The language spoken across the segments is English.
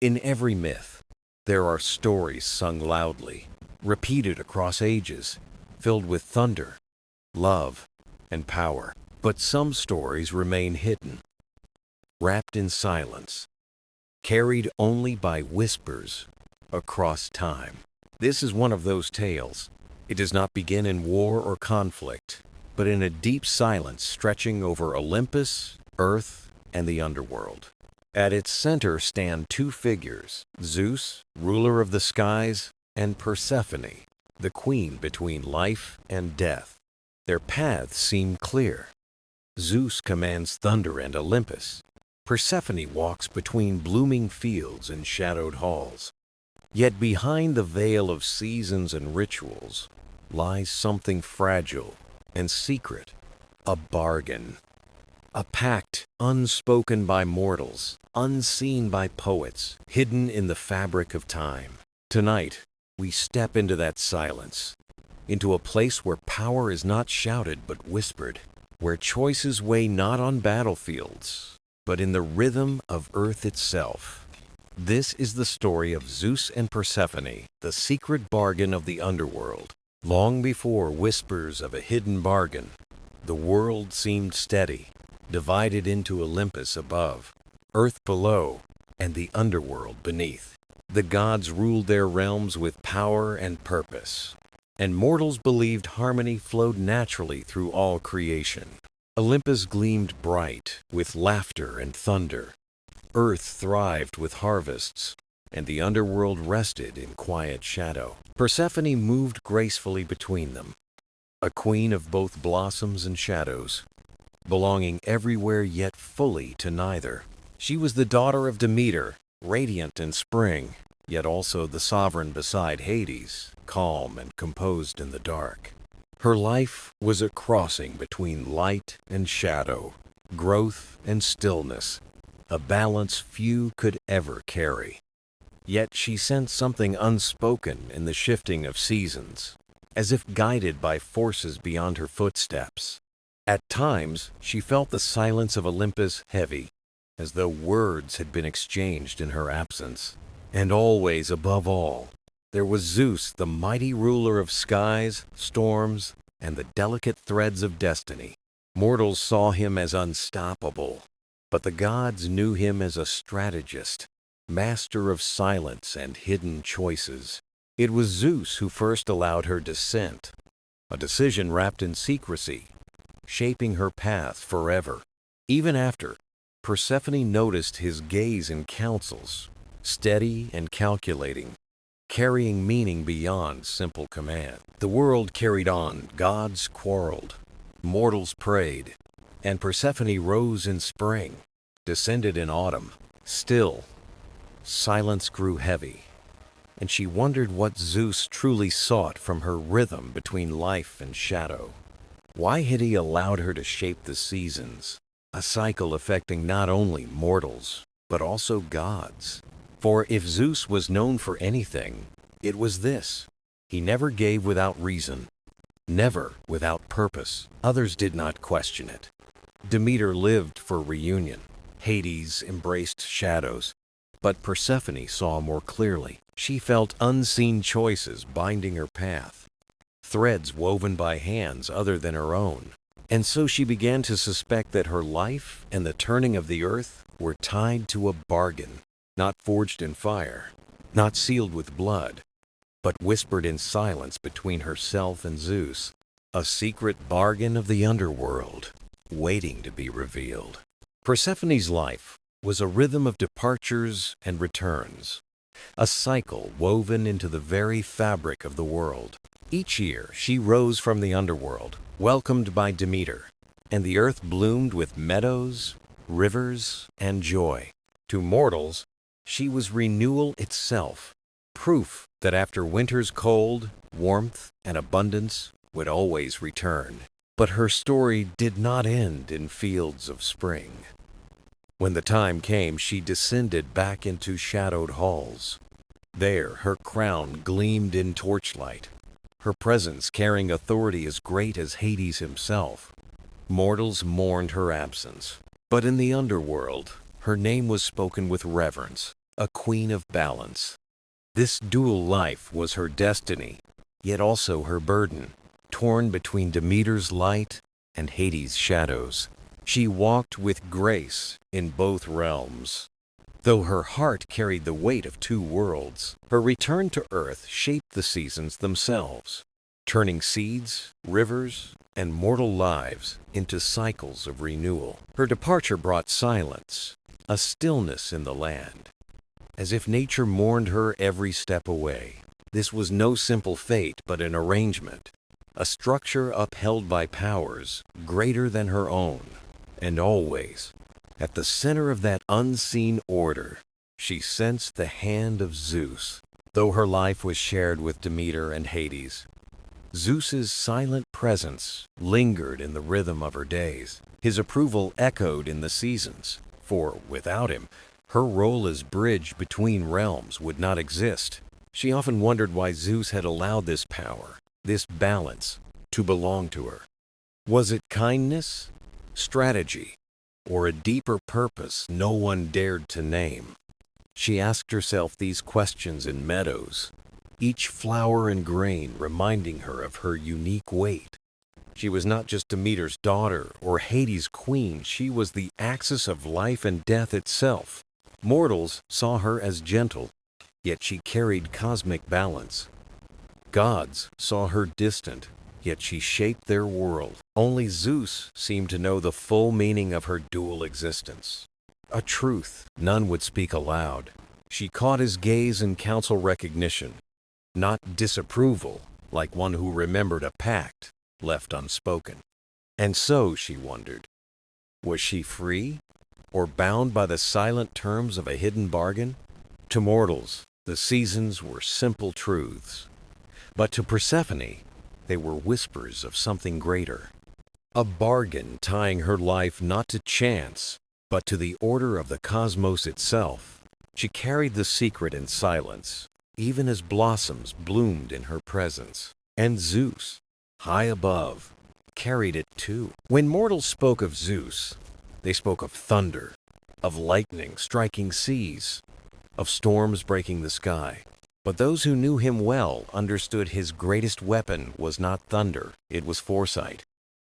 In every myth, there are stories sung loudly, repeated across ages, filled with thunder, love, and power. But some stories remain hidden, wrapped in silence, carried only by whispers across time. This is one of those tales. It does not begin in war or conflict, but in a deep silence stretching over Olympus, Earth, and the underworld. At its center stand two figures, Zeus, ruler of the skies, and Persephone, the queen between life and death. Their paths seem clear. Zeus commands thunder and Olympus. Persephone walks between blooming fields and shadowed halls. Yet behind the veil of seasons and rituals lies something fragile and secret, a bargain. A pact unspoken by mortals, unseen by poets, hidden in the fabric of time. Tonight, we step into that silence, into a place where power is not shouted but whispered, where choices weigh not on battlefields, but in the rhythm of Earth itself. This is the story of Zeus and Persephone, the secret bargain of the underworld. Long before whispers of a hidden bargain, the world seemed steady, divided into Olympus above, Earth below, and the underworld beneath. The gods ruled their realms with power and purpose, and mortals believed harmony flowed naturally through all creation. Olympus gleamed bright with laughter and thunder. Earth thrived with harvests, and the underworld rested in quiet shadow. Persephone moved gracefully between them, a queen of both blossoms and shadows, belonging everywhere yet fully to neither. She was the daughter of Demeter, radiant in spring, yet also the sovereign beside Hades, calm and composed in the dark. Her life was a crossing between light and shadow, growth and stillness, a balance few could ever carry. Yet she sensed something unspoken in the shifting of seasons, as if guided by forces beyond her footsteps. At times, she felt the silence of Olympus heavy, as though words had been exchanged in her absence. And always, above all, there was Zeus, the mighty ruler of skies, storms, and the delicate threads of destiny. Mortals saw him as unstoppable, but the gods knew him as a strategist, master of silence and hidden choices. It was Zeus who first allowed her descent, a decision wrapped in secrecy, shaping her path forever. Even after, Persephone noticed his gaze and counsels, steady and calculating, carrying meaning beyond simple command. The world carried on, gods quarreled, mortals prayed, and Persephone rose in spring, descended in autumn. Still, silence grew heavy, and she wondered what Zeus truly sought from her rhythm between life and shadow. Why had he allowed her to shape the seasons, a cycle affecting not only mortals, but also gods? For if Zeus was known for anything, it was this: he never gave without reason, never without purpose. Others did not question it. Demeter lived for reunion. Hades embraced shadows. But Persephone saw more clearly. She felt unseen choices binding her path, threads woven by hands other than her own. And so she began to suspect that her life and the turning of the earth were tied to a bargain, not forged in fire, not sealed with blood, but whispered in silence between herself and Zeus, a secret bargain of the underworld, waiting to be revealed. Persephone's life was a rhythm of departures and returns, a cycle woven into the very fabric of the world. Each year she rose from the underworld, welcomed by Demeter, and the earth bloomed with meadows, rivers, and joy. To mortals, she was renewal itself, proof that after winter's cold, warmth and abundance would always return. But her story did not end in fields of spring. When the time came, she descended back into shadowed halls. There, her crown gleamed in torchlight, her presence carrying authority as great as Hades himself. Mortals mourned her absence, but in the underworld, her name was spoken with reverence. a queen of balance. This dual life was her destiny, yet also her burden. Torn between Demeter's light and Hades' shadows, she walked with grace in both realms. Though her heart carried the weight of two worlds, her return to Earth shaped the seasons themselves, turning seeds, rivers, and mortal lives into cycles of renewal. Her departure brought silence, a stillness in the land, as if nature mourned her every step away. This was no simple fate, but an arrangement, a structure upheld by powers greater than her own. And always, at the center of that unseen order, she sensed the hand of Zeus. Though her life was shared with Demeter and Hades, Zeus's silent presence lingered in the rhythm of her days. His approval echoed in the seasons, for without him, her role as bridge between realms would not exist. She often wondered why Zeus had allowed this power, this balance, to belong to her. Was it kindness, strategy, or a deeper purpose no one dared to name? She asked herself these questions in meadows, each flower and grain reminding her of her unique weight. She was not just Demeter's daughter or Hades' queen, she was the axis of life and death itself. Mortals saw her as gentle, yet she carried cosmic balance. Gods saw her distant, yet she shaped their world. Only Zeus seemed to know the full meaning of her dual existence. A truth none would speak aloud. She caught his gaze and counsel recognition, not disapproval, like one who remembered a pact left unspoken. And so, she wondered, was she free, or bound by the silent terms of a hidden bargain? To mortals, the seasons were simple truths, but to Persephone, they were whispers of something greater. A bargain tying her life not to chance, but to the order of the cosmos itself. She carried the secret in silence, even as blossoms bloomed in her presence. And Zeus, high above, carried it too. When mortals spoke of Zeus, they spoke of thunder, of lightning striking seas, of storms breaking the sky. But those who knew him well understood his greatest weapon was not thunder, it was foresight.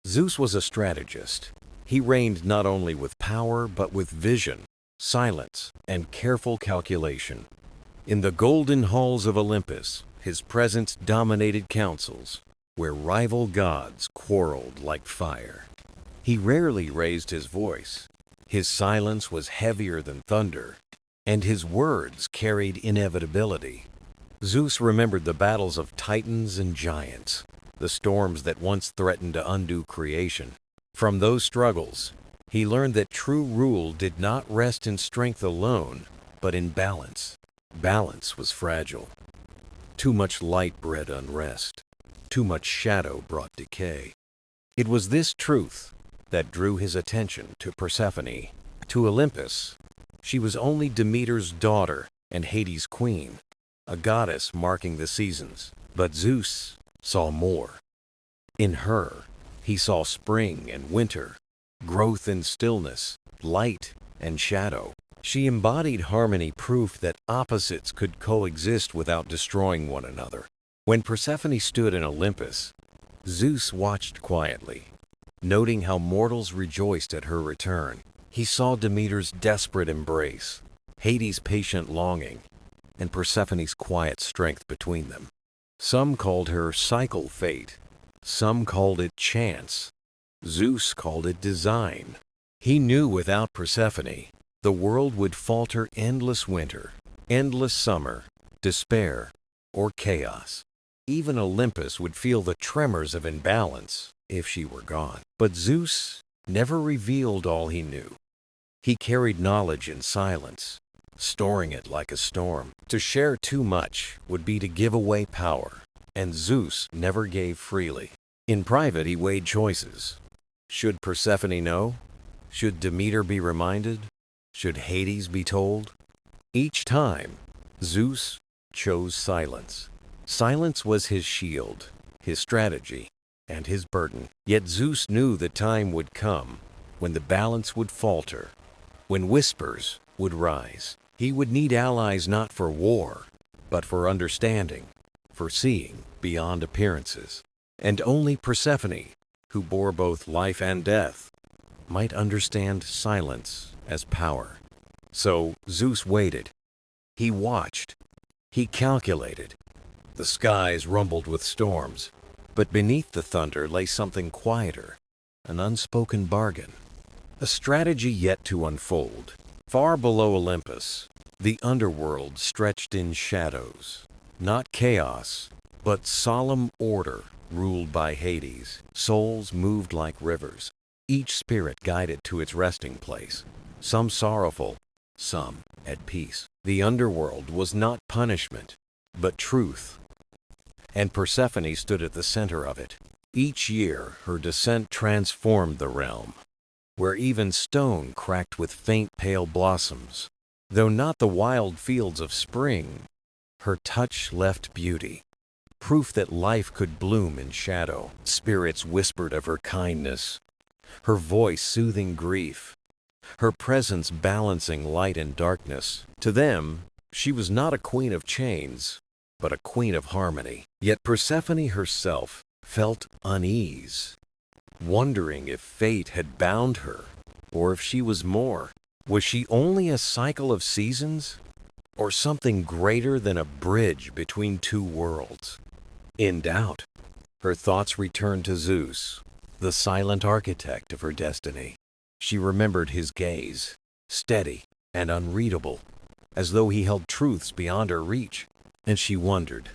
Zeus was a strategist. He reigned not only with power, but with vision, silence, and careful calculation. In the golden halls of Olympus, his presence dominated councils, where rival gods quarreled like fire. He rarely raised his voice. His silence was heavier than thunder, and his words carried inevitability. Zeus remembered the battles of titans and giants, the storms that once threatened to undo creation. From those struggles, he learned that true rule did not rest in strength alone, but in balance. Balance was fragile. Too much light bred unrest. Too much shadow brought decay. It was this truth that drew his attention to Persephone. To Olympus, she was only Demeter's daughter and Hades' queen, a goddess marking the seasons. But Zeus saw more. In her, he saw spring and winter, growth and stillness, light and shadow. She embodied harmony, proof that opposites could coexist without destroying one another. When Persephone stood in Olympus, Zeus watched quietly, noting how mortals rejoiced at her return. He saw Demeter's desperate embrace, Hades' patient longing, and Persephone's quiet strength between them. Some called her cycle fate, some called it chance. Zeus called it design. He knew without Persephone, the world would falter endless winter, endless summer, despair, or chaos. Even Olympus would feel the tremors of imbalance if she were gone. But Zeus never revealed all he knew. He carried knowledge in silence, storing it like a storm. To share too much would be to give away power, and Zeus never gave freely. In private, he weighed choices. Should Persephone know? Should Demeter be reminded? Should Hades be told? Each time, Zeus chose silence. Silence was his shield, his strategy, and his burden. Yet Zeus knew the time would come when the balance would falter, when whispers would rise. He would need allies not for war, but for understanding, for seeing beyond appearances. And only Persephone, who bore both life and death, might understand silence as power. So Zeus waited. He watched. He calculated. The skies rumbled with storms, but beneath the thunder lay something quieter, an unspoken bargain, a strategy yet to unfold. Far below Olympus, the underworld stretched in shadows. Not chaos, but solemn order ruled by Hades. Souls moved like rivers, each spirit guided to its resting place, some sorrowful, some at peace. The underworld was not punishment, but truth, and Persephone stood at the center of it. Each year, her descent transformed the realm, where even stone cracked with faint pale blossoms. Though not the wild fields of spring, her touch left beauty, proof that life could bloom in shadow. Spirits whispered of her kindness, her voice soothing grief, her presence balancing light and darkness. To them, she was not a queen of chains, but a queen of harmony. Yet Persephone herself felt unease, wondering if fate had bound her, or if she was more. Was she only a cycle of seasons, or something greater than a bridge between two worlds? In doubt, her thoughts returned to Zeus, the silent architect of her destiny. She remembered his gaze, steady and unreadable, as though he held truths beyond her reach. And she wondered,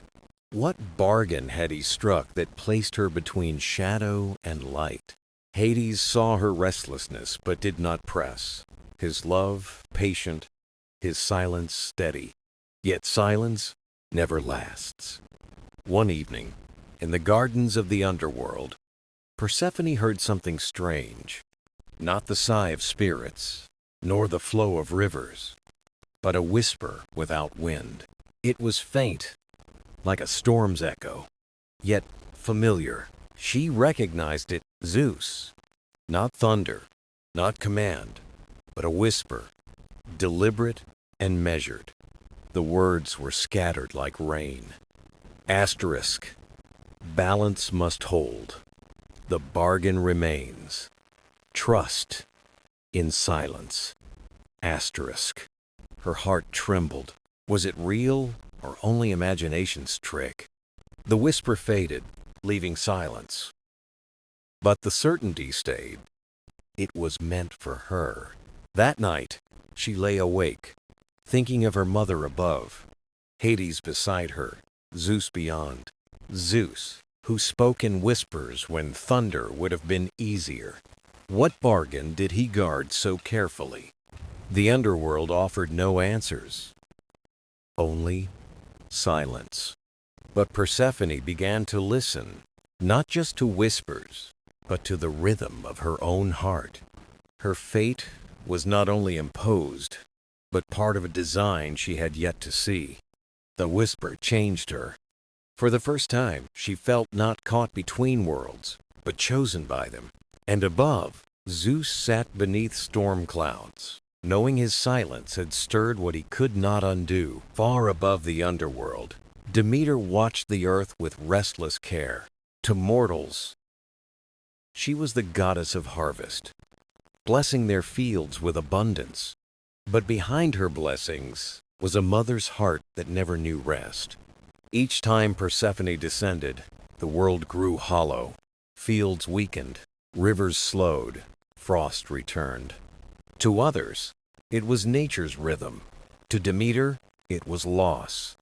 what bargain had he struck that placed her between shadow and light? Hades saw her restlessness but did not press, his love patient, his silence steady. Yet silence never lasts. One evening, in the gardens of the underworld, Persephone heard something strange. Not the sigh of spirits, nor the flow of rivers, but a whisper without wind. It was faint, like a storm's echo, yet familiar. She recognized it, Zeus. Not thunder, not command, but a whisper, deliberate and measured. The words were scattered like rain. Asterisk. Balance must hold. The bargain remains. Trust in silence. Asterisk. Her heart trembled. Was it real or only imagination's trick? The whisper faded, leaving silence. But the certainty stayed. It was meant for her. That night, she lay awake, thinking of her mother above, Hades beside her, Zeus beyond. Zeus, who spoke in whispers when thunder would have been easier. What bargain did he guard so carefully? The underworld offered no answers, only silence. But Persephone began to listen, not just to whispers, but to the rhythm of her own heart. Her fate was not only imposed, but part of a design she had yet to see. The whisper changed her. For the first time, she felt not caught between worlds, but chosen by them. And above, Zeus sat beneath storm clouds, knowing his silence had stirred what he could not undo. Far above the underworld, Demeter watched the earth with restless care. To mortals, she was the goddess of harvest, blessing their fields with abundance. But behind her blessings was a mother's heart that never knew rest. Each time Persephone descended, the world grew hollow. Fields weakened, rivers slowed, frost returned. To others, it was nature's rhythm. To Demeter, it was loss.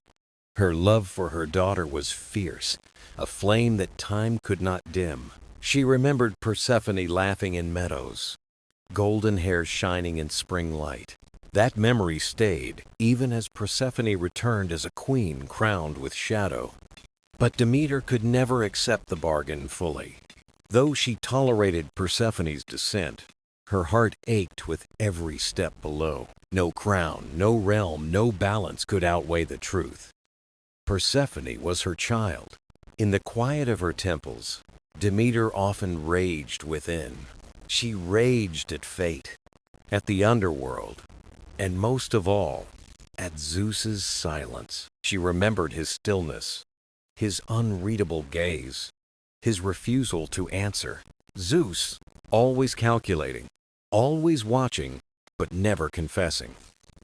Her love for her daughter was fierce, a flame that time could not dim. She remembered Persephone laughing in meadows, golden hair shining in spring light. That memory stayed, even as Persephone returned as a queen crowned with shadow. But Demeter could never accept the bargain fully. Though she tolerated Persephone's descent, her heart ached with every step below. No crown, no realm, no balance could outweigh the truth. Persephone was her child. In the quiet of her temples, Demeter often raged within. She raged at fate, at the underworld, and most of all, at Zeus's silence. She remembered his stillness, his unreadable gaze, his refusal to answer. Zeus, always calculating, always watching, but never confessing.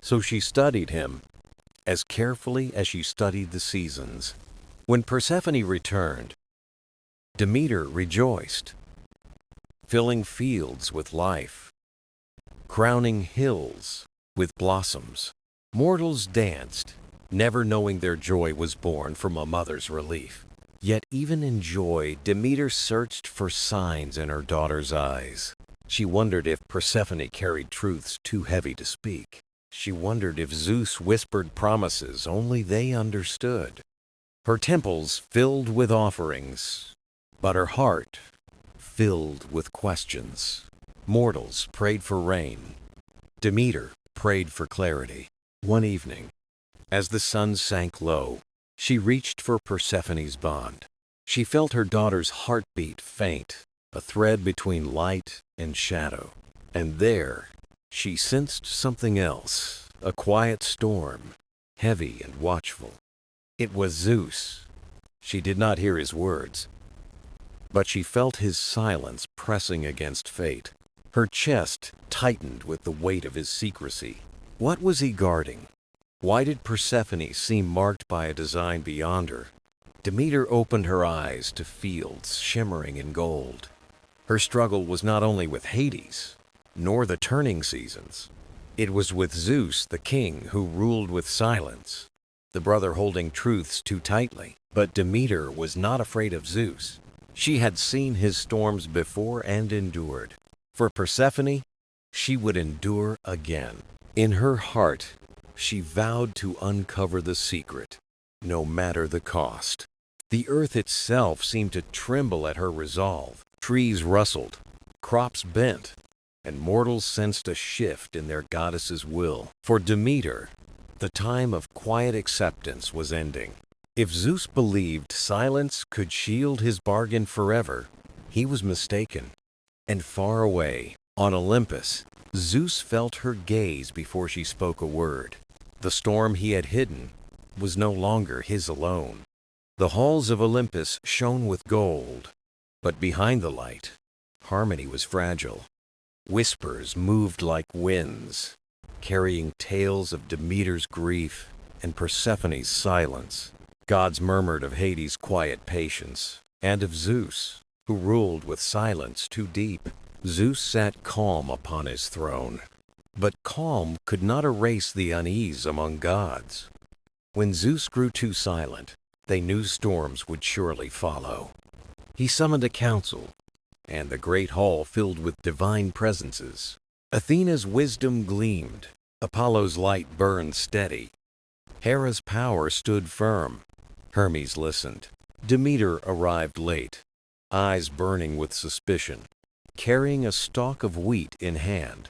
So she studied him as carefully as she studied the seasons. When Persephone returned, Demeter rejoiced, filling fields with life, crowning hills with blossoms. Mortals danced, never knowing their joy was born from a mother's relief. Yet even in joy, Demeter searched for signs in her daughter's eyes. She wondered if Persephone carried truths too heavy to speak. She wondered if Zeus whispered promises only they understood. Her temples filled with offerings, but her heart filled with questions. Mortals prayed for rain. Demeter prayed for clarity. One evening, as the sun sank low, she reached for Persephone's bond. She felt her daughter's heartbeat faint, a thread between light and shadow. And there, she sensed something else, a quiet storm, heavy and watchful. It was Zeus. She did not hear his words, but she felt his silence pressing against fate. Her chest tightened with the weight of his secrecy. What was he guarding? Why did Persephone seem marked by a design beyond her? Demeter opened her eyes to fields shimmering in gold. Her struggle was not only with Hades, nor the turning seasons. It was with Zeus, the king, who ruled with silence, the brother holding truths too tightly. But Demeter was not afraid of Zeus. She had seen his storms before and endured. For Persephone, she would endure again. In her heart, she vowed to uncover the secret, no matter the cost. The earth itself seemed to tremble at her resolve. Trees rustled, crops bent, and mortals sensed a shift in their goddess's will. For Demeter, the time of quiet acceptance was ending. If Zeus believed silence could shield his bargain forever, he was mistaken. And far away, on Olympus, Zeus felt her gaze before she spoke a word. The storm he had hidden was no longer his alone. The halls of Olympus shone with gold, but behind the light, harmony was fragile. Whispers moved like winds, carrying tales of Demeter's grief and Persephone's silence. Gods murmured of Hades' quiet patience, and of Zeus, who ruled with silence too deep. Zeus sat calm upon his throne, but calm could not erase the unease among gods. When Zeus grew too silent, they knew storms would surely follow. He summoned a council, and the great hall filled with divine presences. Athena's wisdom gleamed, Apollo's light burned steady, Hera's power stood firm. Hermes listened. Demeter arrived late, eyes burning with suspicion, carrying a stalk of wheat in hand.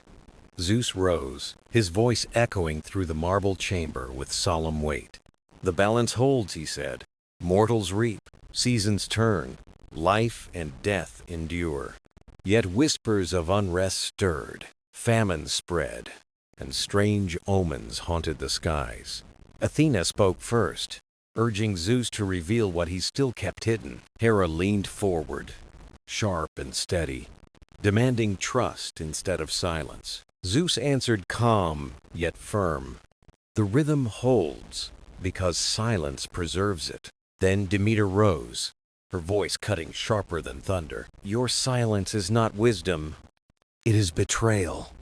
Zeus rose, his voice echoing through the marble chamber with solemn weight. "The balance holds," he said. "Mortals reap, seasons turn, life and death endure." Yet whispers of unrest stirred, famine spread, and strange omens haunted the skies. Athena spoke first, urging Zeus to reveal what he still kept hidden. Hera leaned forward, sharp and steady, demanding trust instead of silence. Zeus answered calm yet firm. "The rhythm holds because silence preserves it." Then Demeter rose, her voice cutting sharper than thunder. "Your silence is not wisdom, it is betrayal,"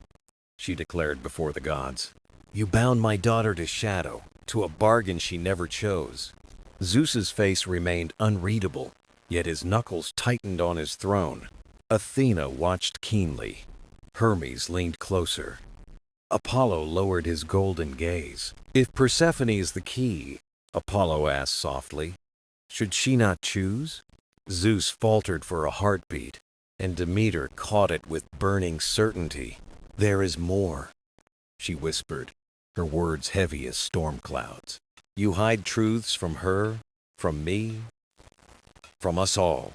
she declared before the gods. "You bound my daughter to shadow, to a bargain she never chose." Zeus's face remained unreadable, yet his knuckles tightened on his throne. Athena watched keenly. Hermes leaned closer. Apollo lowered his golden gaze. "If Persephone is the key," Apollo asked softly, "should she not choose?" Zeus faltered for a heartbeat, and Demeter caught it with burning certainty. "There is more," she whispered, her words heavy as storm clouds. "You hide truths from her, from me, from us all."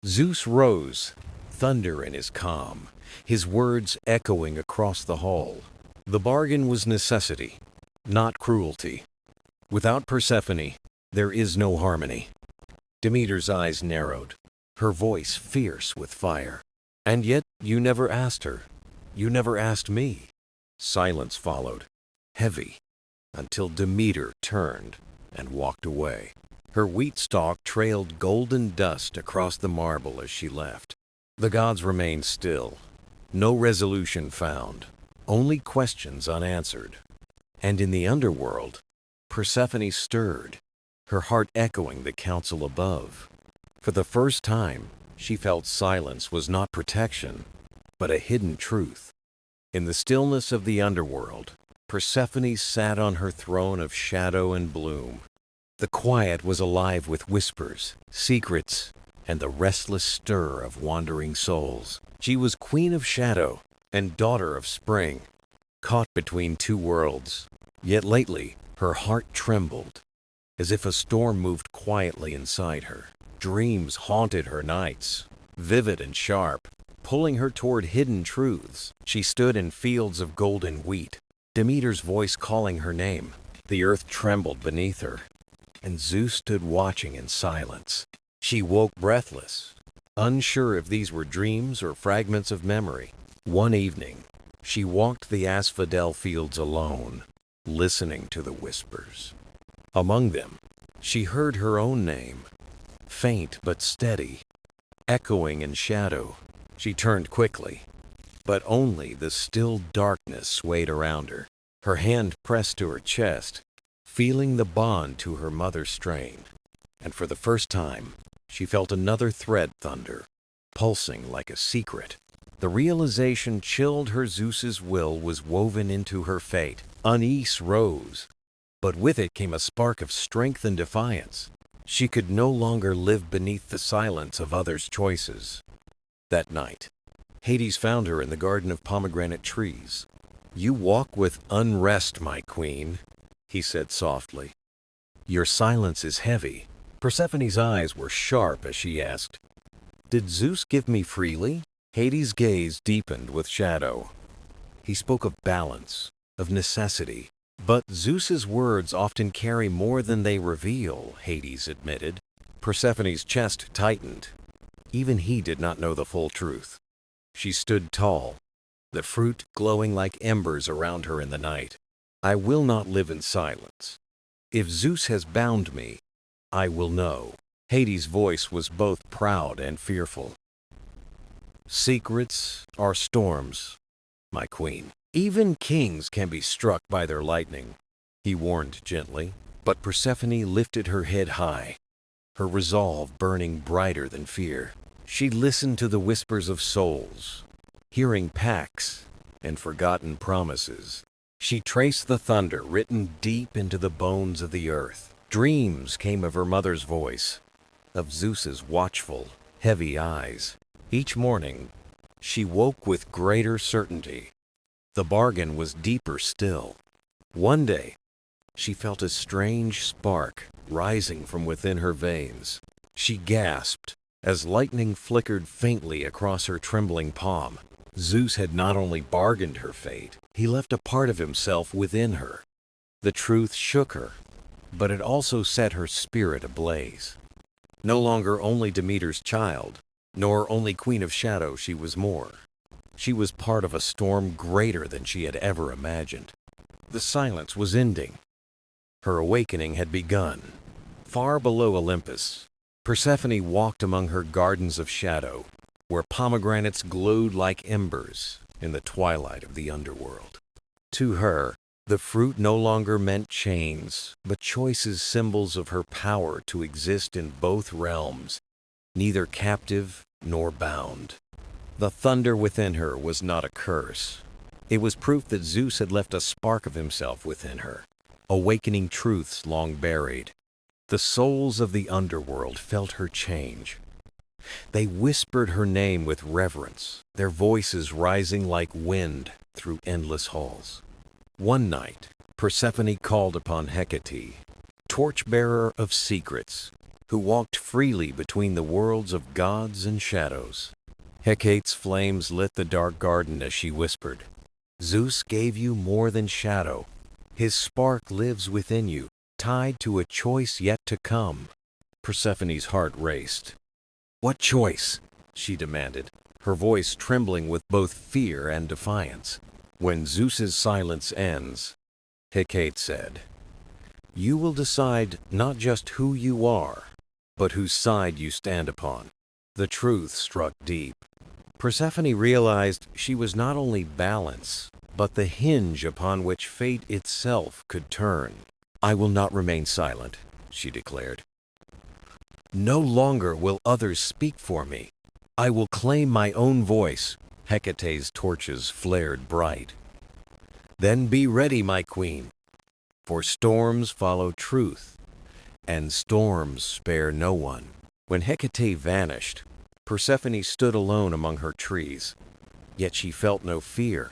Zeus rose, thunder in his calm, his words echoing across the hall. "The bargain was necessity. not cruelty. Without Persephone, there is no harmony. Demeter's eyes narrowed, her voice fierce with fire. And yet you never asked her. You never asked me. Silence followed, heavy, until Demeter turned and walked away. Her wheat stalk trailed golden dust across the marble as she left. The gods remained still, no resolution found, only questions unanswered. And in the underworld, Persephone stirred, her heart echoing the counsel above. For the first time, she felt silence was not protection, but a hidden truth. In the stillness of the underworld, Persephone sat on her throne of shadow and bloom. The quiet was alive with whispers, secrets, and the restless stir of wandering souls. She was queen of shadow and daughter of spring, caught between two worlds. Yet lately, her heart trembled, as if a storm moved quietly inside her. Dreams haunted her nights, vivid and sharp, pulling her toward hidden truths. She stood in fields of golden wheat, Demeter's voice calling her name. The earth trembled beneath her, and Zeus stood watching in silence. She woke breathless, unsure if these were dreams or fragments of memory. One evening, she walked the asphodel fields alone, listening to the whispers. Among them, she heard her own name, faint but steady, echoing in shadow. She turned quickly, but only the still darkness swayed around her. Her hand pressed to her chest, feeling the bond to her mother's strain. And for the first time, she felt another thread thunder, pulsing like a secret. The realization chilled her. Zeus's will was woven into her fate. Unease rose, but with it came a spark of strength and defiance. She could no longer live beneath the silence of others' choices. That night, Hades found her in the garden of pomegranate trees. "You walk with unrest, my queen," he said softly. "Your silence is heavy." Persephone's eyes were sharp as she asked, "Did Zeus give me freely?" Hades' gaze deepened with shadow. He spoke of balance, of necessity. "But Zeus's words often carry more than they reveal," Hades admitted. Persephone's chest tightened. Even he did not know the full truth. She stood tall, the fruit glowing like embers around her in the night. "I will not live in silence. If Zeus has bound me, I will know." Hades' voice was both proud and fearful. "Secrets are storms, my queen. Even kings can be struck by their lightning," he warned gently. But Persephone lifted her head high, her resolve burning brighter than fear. She listened to the whispers of souls, hearing pacts and forgotten promises. She traced the thunder written deep into the bones of the earth. Dreams came of her mother's voice, of Zeus's watchful, heavy eyes. Each morning, she woke with greater certainty. The bargain was deeper still. One day, she felt a strange spark rising from within her veins. She gasped as lightning flickered faintly across her trembling palm. Zeus had not only bargained her fate, he left a part of himself within her. The truth shook her, but it also set her spirit ablaze. No longer only Demeter's child, nor only Queen of Shadow, she was more. She was part of a storm greater than she had ever imagined. The silence was ending. Her awakening had begun. Far below Olympus, Persephone walked among her gardens of shadow, where pomegranates glowed like embers in the twilight of the underworld. To her, the fruit no longer meant chains, but choices, symbols of her power to exist in both realms, neither captive nor bound. The thunder within her was not a curse. It was proof that Zeus had left a spark of himself within her, awakening truths long buried. The souls of the underworld felt her change. They whispered her name with reverence, their voices rising like wind through endless halls. One night, Persephone called upon Hecate, torchbearer of secrets, who walked freely between the worlds of gods and shadows. Hecate's flames lit the dark garden as she whispered, "Zeus gave you more than shadow. His spark lives within you, tied to a choice yet to come. Persephone's heart raced. What choice? She demanded, her voice trembling with both fear and defiance. When Zeus's silence ends, Hecate said, you will decide not just who you are, but whose side you stand upon. The truth struck deep. Persephone realized she was not only balance, but the hinge upon which fate itself could turn. I will not remain silent, she declared. No longer will others speak for me. I will claim my own voice. Hecate's torches flared bright. Then be ready, my queen, for storms follow truth, and storms spare no one. When Hecate vanished, Persephone stood alone among her trees. Yet she felt no fear,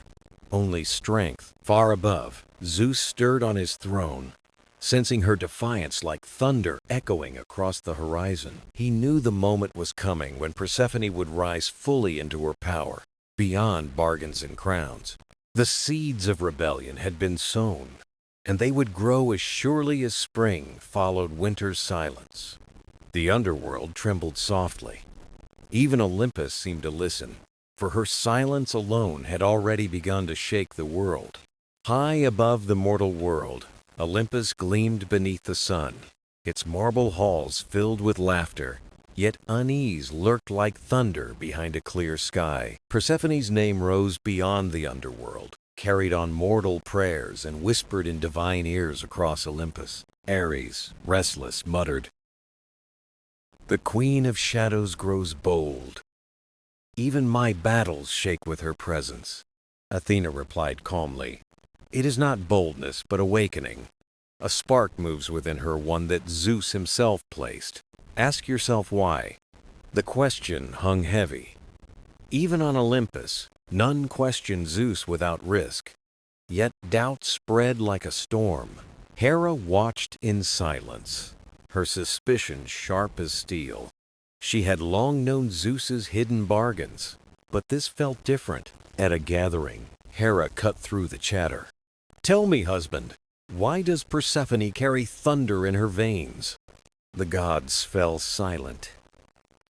only strength. Far above, Zeus stirred on his throne, sensing her defiance like thunder echoing across the horizon. He knew the moment was coming when Persephone would rise fully into her power, beyond bargains and crowns. The seeds of rebellion had been sown, and they would grow as surely as spring followed winter's silence. The underworld trembled softly. Even Olympus seemed to listen, for her silence alone had already begun to shake the world. High above the mortal world, Olympus gleamed beneath the sun, its marble halls filled with laughter, yet unease lurked like thunder behind a clear sky. Persephone's name rose beyond the underworld, carried on mortal prayers and whispered in divine ears across Olympus. Ares, restless, muttered, the Queen of Shadows grows bold. Even my battles shake with her presence. Athena replied calmly, it is not boldness, but awakening. A spark moves within her, one that Zeus himself placed. Ask yourself why. The question hung heavy. Even on Olympus, none questioned Zeus without risk. Yet doubt spread like a storm. Hera watched in silence, her suspicion sharp as steel. She had long known Zeus's hidden bargains, but this felt different. At a gathering, Hera cut through the chatter. Tell me, husband, why does Persephone carry thunder in her veins? The gods fell silent.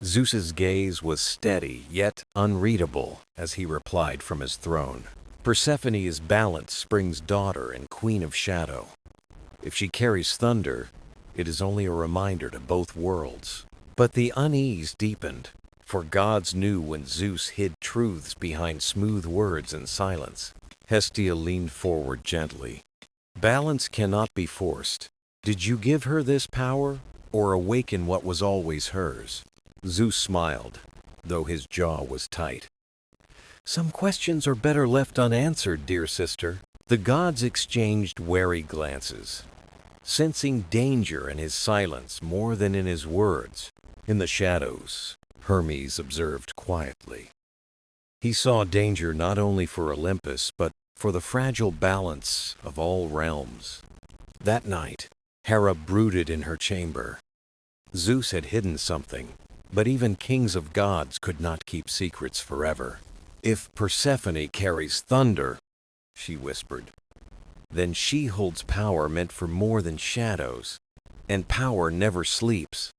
Zeus's gaze was steady yet unreadable as he replied from his throne. Persephone is Balance, Spring's daughter and queen of shadow. If she carries thunder, it is only a reminder to both worlds. But the unease deepened, for gods knew when Zeus hid truths behind smooth words and silence. Hestia leaned forward gently. Balance cannot be forced. Did you give her this power, or awaken what was always hers? Zeus smiled, though his jaw was tight. Some questions are better left unanswered, dear sister. The gods exchanged wary glances, sensing danger in his silence more than in his words. In the shadows, Hermes observed quietly. He saw danger not only for Olympus, but for the fragile balance of all realms. That night, Hera brooded in her chamber. Zeus had hidden something, but even kings of gods could not keep secrets forever. If Persephone carries thunder, she whispered, then she holds power meant for more than shadows, and power never sleeps.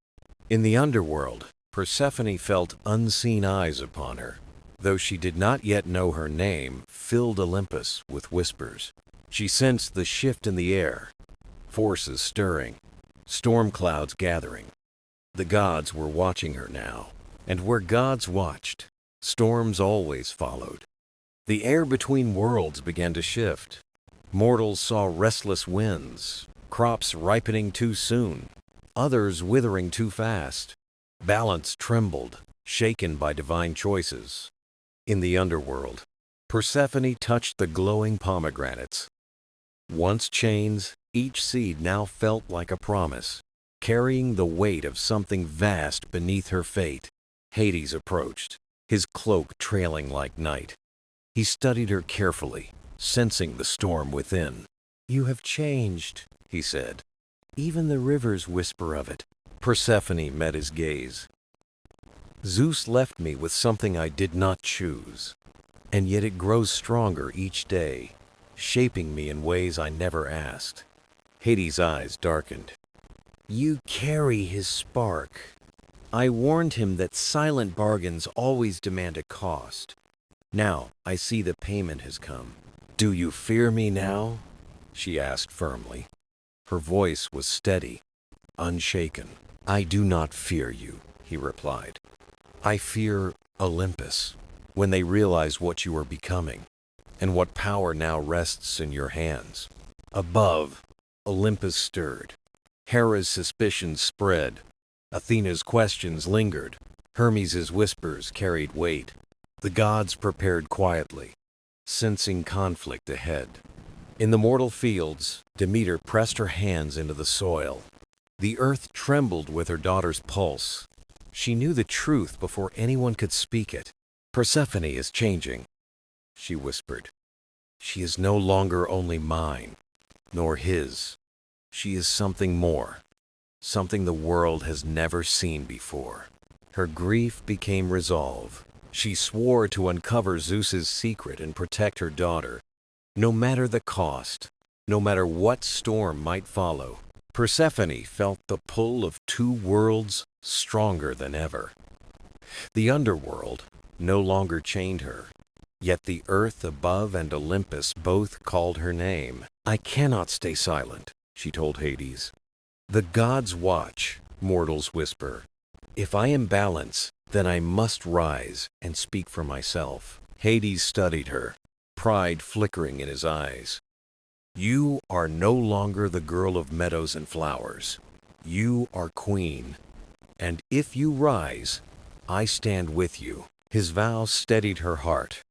In the underworld, Persephone felt unseen eyes upon her. Though she did not yet know her name, filled Olympus with whispers. She sensed the shift in the air, forces stirring, storm clouds gathering. The gods were watching her now, and where gods watched, storms always followed. The air between worlds began to shift. Mortals saw restless winds, crops ripening too soon, others withering too fast. Balance trembled, shaken by divine choices. In the underworld, Persephone touched the glowing pomegranates. Once chains, each seed now felt like a promise, carrying the weight of something vast beneath her fate. Hades approached, his cloak trailing like night. He studied her carefully, sensing the storm within. You have changed, he said. Even the rivers whisper of it. Persephone met his gaze. Zeus left me with something I did not choose, and yet it grows stronger each day. shaping me in ways I never asked. Hades' eyes darkened. You carry his spark. I warned him that silent bargains always demand a cost. Now I see the payment has come. Do you fear me now? She asked firmly. Her voice was steady, unshaken. I do not fear you, he replied. I fear Olympus, when they realize what you are becoming, and what power now rests in your hands. Above, Olympus stirred. Hera's suspicions spread. Athena's questions lingered. Hermes' whispers carried weight. The gods prepared quietly, sensing conflict ahead. In the mortal fields, Demeter pressed her hands into the soil. The earth trembled with her daughter's pulse. She knew the truth before anyone could speak it. Persephone is changing, she whispered. She is no longer only mine, nor his. She is something more, something the world has never seen before. Her grief became resolve. She swore to uncover Zeus's secret and protect her daughter, no matter the cost, no matter what storm might follow. Persephone felt the pull of two worlds stronger than ever. The underworld no longer chained her, yet the earth above and Olympus both called her name. I cannot stay silent, she told Hades. The gods watch, mortals whisper. If I am balance, then I must rise and speak for myself. Hades studied her, pride flickering in his eyes. You are no longer the girl of meadows and flowers. You are queen. And if you rise, I stand with you. His vow steadied her heart,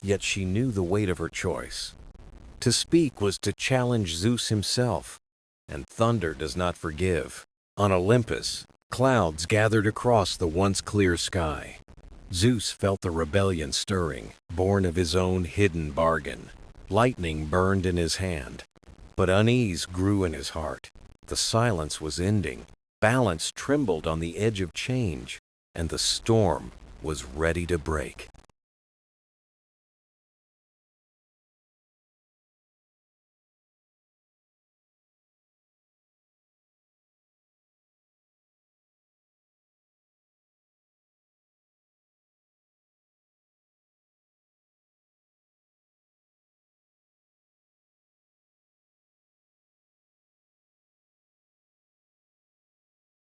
yet she knew the weight of her choice. To speak was to challenge Zeus himself, and thunder does not forgive. On Olympus, clouds gathered across the once clear sky. Zeus felt the rebellion stirring, born of his own hidden bargain. Lightning burned in his hand, but unease grew in his heart. The silence was ending. Balance trembled on the edge of change, and the storm was ready to break.